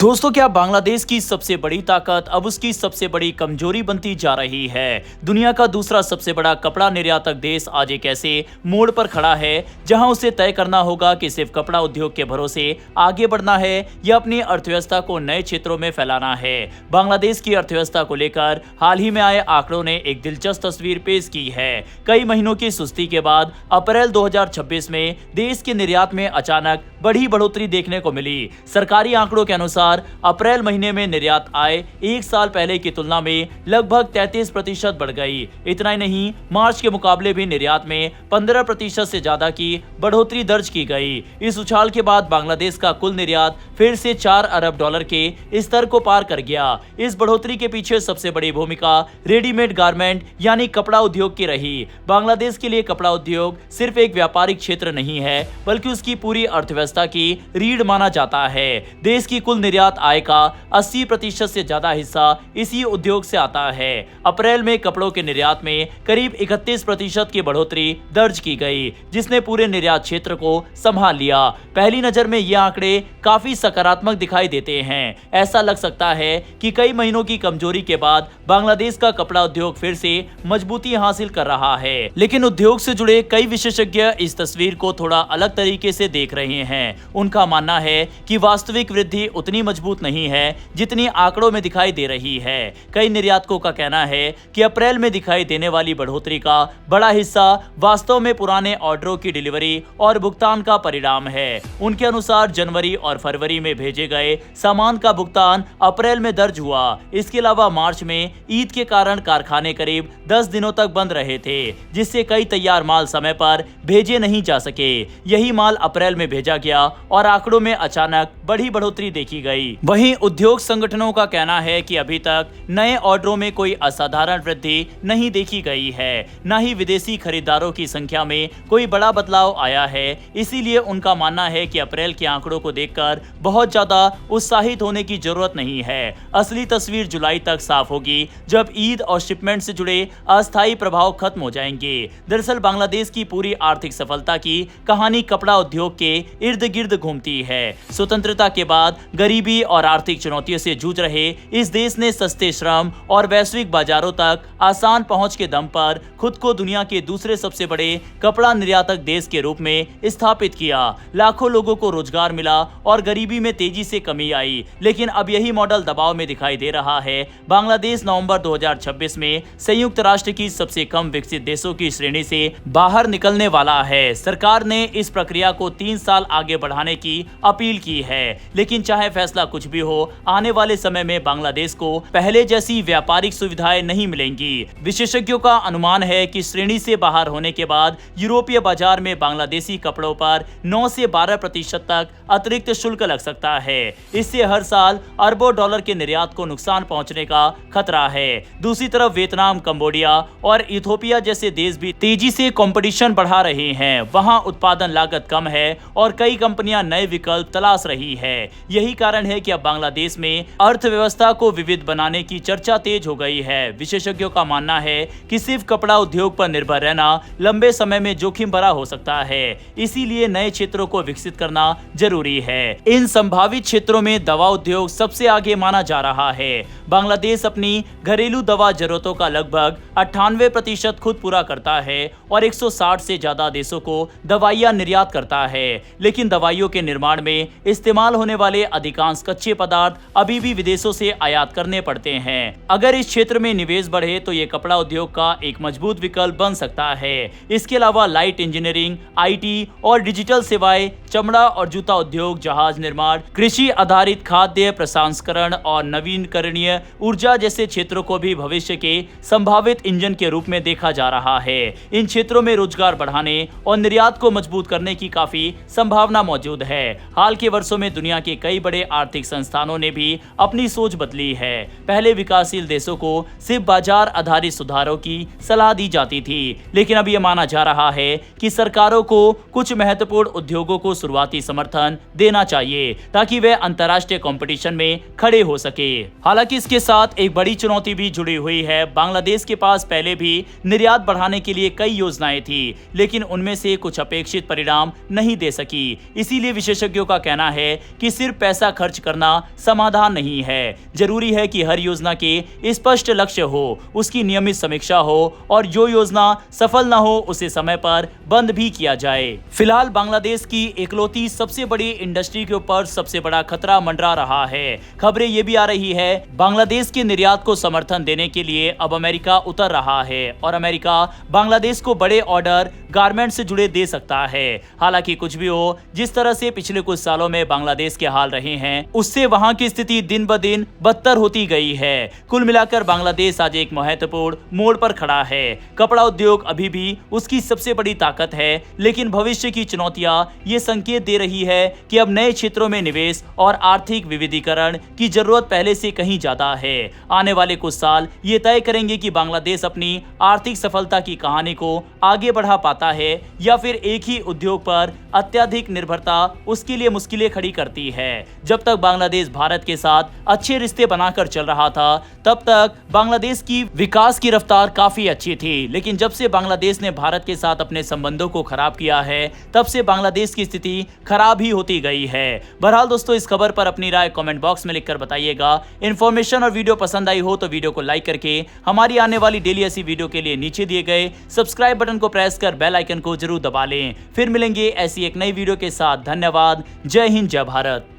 दोस्तों, क्या बांग्लादेश की सबसे बड़ी ताकत अब उसकी सबसे बड़ी कमजोरी बनती जा रही है। दुनिया का दूसरा सबसे बड़ा कपड़ा निर्यातक देश आज एक ऐसे मोड़ पर खड़ा है जहां उसे तय करना होगा कि सिर्फ कपड़ा उद्योग के भरोसे आगे बढ़ना है या अपनी अर्थव्यवस्था को नए क्षेत्रों में फैलाना है। बांग्लादेश की अर्थव्यवस्था को लेकर हाल ही में आए आंकड़ों ने एक दिलचस्प तस्वीर पेश की है। कई महीनों की सुस्ती के बाद अप्रैल 2026 में देश के निर्यात में अचानक बड़ी बढ़ोतरी देखने को मिली। सरकारी आंकड़ों के अनुसार अप्रैल महीने में निर्यात आय एक साल पहले की तुलना में लगभग 33% बढ़ गई। इतना ही नहीं, मार्च के मुकाबले भी निर्यात में 15% से ज्यादा की बढ़ोतरी दर्ज की गई। इस उछाल के बाद बांग्लादेश का कुल निर्यात फिर से 4 अरब डॉलर के स्तर को पार कर गया। इस बढ़ोतरी के पीछे सबसे बड़ी भूमिका रेडीमेड गारमेंट यानी कपड़ा उद्योग की रही। बांग्लादेश के लिए कपड़ा उद्योग सिर्फ एक व्यापारिक क्षेत्र नहीं है, बल्कि उसकी पूरी अर्थव्यवस्था की रीढ़ माना जाता है। देश की कुल निर्यात आय का 80% से ज्यादा हिस्सा इसी उद्योग से आता है। अप्रैल में कपड़ों के निर्यात में करीब 31% की बढ़ोतरी दर्ज की गई, जिसने पूरे निर्यात क्षेत्र को संभाल लिया। पहली नजर में ये आंकड़े काफी सकारात्मक दिखाई देते हैं। ऐसा लग सकता है कि कई महीनों की कमजोरी के बाद बांग्लादेश का कपड़ा उद्योग फिर से मजबूती हासिल कर रहा है। लेकिन उद्योग से जुड़े कई विशेषज्ञ इस तस्वीर को थोड़ा अलग तरीके से देख रहे हैं। उनका मानना है कि वास्तविक वृद्धि उतनी मजबूत नहीं है जितनी आंकड़ों में दिखाई दे रही है। कई निर्यातकों का कहना है कि अप्रैल में दिखाई देने वाली बढ़ोतरी का बड़ा हिस्सा वास्तव में पुराने ऑर्डरों की डिलीवरी और भुगतान का परिणाम है। उनके अनुसार जनवरी और फरवरी में भेजे गए सामान का भुगतान अप्रैल में दर्ज हुआ। इसके अलावा मार्च में ईद के कारण कारखाने करीब 10 दिनों तक बंद रहे थे, जिससे कई तैयार माल समय पर भेजे नहीं जा सके। यही माल अप्रैल में भेजा गया और आंकड़ों में अचानक बड़ी बढ़ोतरी देखी गई। वहीं उद्योग संगठनों का कहना है कि अभी तक नए ऑर्डरों में कोई असाधारण वृद्धि नहीं देखी गई है, न ही विदेशी खरीदारों की संख्या में कोई बड़ा बदलाव आया है। इसीलिए उनका मानना है कि अप्रैल के आंकड़ों को देखकर बहुत ज्यादा उत्साहित होने की जरूरत नहीं है। असली तस्वीर जुलाई तक साफ होगी, जब ईद और शिपमेंट से जुड़े अस्थायी प्रभाव खत्म हो जाएंगे। दरअसल बांग्लादेश की पूरी आर्थिक सफलता की कहानी कपड़ा उद्योग के इर्द गिर्द घूमती है। स्वतंत्रता के बाद गरीबी और आर्थिक चुनौतियों से जूझ रहे इस देश ने सस्ते श्रम और वैश्विक बाजारों तक आसान पहुंच के दम पर खुद को दुनिया के दूसरे सबसे बड़े कपड़ा निर्यातक देश के रूप में स्थापित किया। लाखों लोगों को रोजगार मिला और गरीबी में तेजी से कमी आई। लेकिन अब यही मॉडल दबाव में दिखाई दे रहा है। बांग्लादेश नवंबर 2026 में संयुक्त राष्ट्र की सबसे कम विकसित देशों की श्रेणी से बाहर निकलने वाला है। सरकार ने इस प्रक्रिया को 3 साल आगे बढ़ाने की अपील की है। लेकिन चाहे फैसला कुछ भी हो, आने वाले समय में बांग्लादेश को पहले जैसी व्यापारिक सुविधाएं नहीं मिलेंगी। विशेषज्ञों का अनुमान है कि श्रेणी से बाहर होने के बाद यूरोपीय बाजार में बांग्लादेशी कपड़ों पर 9 से 12% तक अतिरिक्त शुल्क लग सकता है। इससे हर साल अरबों डॉलर के निर्यात को नुकसान पहुंचने का खतरा है। दूसरी तरफ वियतनाम, कंबोडिया और इथोपिया जैसे देश भी तेजी से कंपटीशन बढ़ा रहे हैं। वहां उत्पादन लागत कम है और कई कंपनियां नए विकल्प तलाश रही है। यही कारण है कि अब बांग्लादेश में अर्थव्यवस्था को विविध बनाने की चर्चा तेज हो गई है। विशेषज्ञों का मानना है कि सिर्फ कपड़ा उद्योग पर निर्भर रहना लंबे समय में जोखिम भरा हो सकता है। इसीलिए नए क्षेत्रों को विकसित करना जरूरी है। इन संभावित क्षेत्रों में दवा उद्योग सबसे आगे माना जा रहा है। बांग्लादेश अपनी घरेलू दवा जरूरतों का लगभग 98% खुद पूरा करता है और 160 से ज्यादा देशों को दवाइयां निर्यात करता है। लेकिन दवाइयों के निर्माण में इस्तेमाल होने वाले अधिकांश कच्चे पदार्थ अभी भी विदेशों से आयात करने पड़ते हैं। अगर इस क्षेत्र में निवेश बढ़े तो ये कपड़ा उद्योग का एक मजबूत विकल्प बन सकता है। इसके अलावा लाइट इंजीनियरिंग, आईटी और डिजिटल सेवाएं, चमड़ा और जूता उद्योग, जहाज निर्माण, कृषि आधारित खाद्य प्रसंस्करण और नवीकरणीय ऊर्जा जैसे क्षेत्रों को भी भविष्य के संभावित इंजन के रूप में देखा जा रहा है। इन क्षेत्रों में रोजगार बढ़ाने और निर्यात को मजबूत करने की काफी संभावना मौजूद है। हाल के वर्षों में दुनिया के कई बड़े आर्थिक संस्थानों ने भी अपनी सोच बदली है। पहले विकासशील देशों को सिर्फ बाजार आधारित सुधारों की सलाह दी जाती थी, लेकिन अब यह माना जा रहा है कि सरकारों को कुछ महत्वपूर्ण उद्योगों को शुरुआती समर्थन देना चाहिए ताकि वे अंतर्राष्ट्रीय कंपटीशन में खड़े हो सके। हालांकि इसके साथ एक बड़ी चुनौती भी जुड़ी हुई है। बांग्लादेश के पास पहले भी निर्यात बढ़ाने के लिए कई योजनाएं थी, लेकिन उनमें से कुछ अपेक्षित परिणाम नहीं दे सकी। इसीलिए विशेषज्ञों का कहना है कि सिर्फ पैसा खर्च करना समाधान नहीं है। जरूरी है कि हर योजना के स्पष्ट लक्ष्य हो, उसकी नियमित समीक्षा हो और जो योजना सफल न हो उसे समय पर बंद भी किया जाए। फिलहाल बांग्लादेश की इकलौती सबसे बड़ी इंडस्ट्री के ऊपर सबसे बड़ा खतरा मंडरा रहा है। खबरें ये भी आ रही है बांग्लादेश के निर्यात को समर्थन देने के लिए अब अमेरिका उतर रहा है और अमेरिका बांग्लादेश को बड़े ऑर्डर गारमेंट से जुड़े दे सकता है। हालांकि कुछ भी हो, जिस तरह से पिछले कुछ सालों में बांग्लादेश के हाल रहे हैं उससे वहां की स्थिति दिन ब दिन बदतर होती गई है। कुल मिलाकर बांग्लादेश आज एक महत्वपूर्ण मोड़ पर खड़ा है। कपड़ा उद्योग अभी भी उसकी सबसे बड़ी ताकत है, लेकिन भविष्य की चुनौतियां ये संकेत दे रही है कि अब नए क्षेत्रों में निवेश और आर्थिक विविधीकरण की जरूरत पहले से कहीं ज्यादा है। आने वाले कुछ साल ये तय करेंगे कि बांग्लादेश अपनी आर्थिक सफलता की कहानी को आगे बढ़ा पाता है या फिर एक ही उद्योग पर अत्यधिक निर्भरता उसके लिए मुश्किलें खड़ी करती है। जब तक बांग्लादेश भारत के साथ अच्छे रिश्ते बनाकर चल रहा था तब तक बांग्लादेश की विकास की रफ्तार काफी अच्छी थी, लेकिन जब से बांग्लादेश ने भारत के साथ अपने संबंधों को खराब किया है तब से बांग्लादेश की स्थिति खराब ही होती गई है। बहरहाल दोस्तों, इस खबर पर अपनी राय कमेंट बॉक्स में लिखकर बताइएगा। इन्फॉर्मेशन और वीडियो पसंद आई हो तो वीडियो को लाइक करके हमारी आने वाली डेली ऐसी वीडियो के लिए नीचे दिए गए सब्सक्राइब बटन को प्रेस कर बेल आइकन को जरूर दबा लें। फिर मिलेंगे ऐसी एक नई वीडियो के साथ। धन्यवाद। जय हिंद, जय भारत।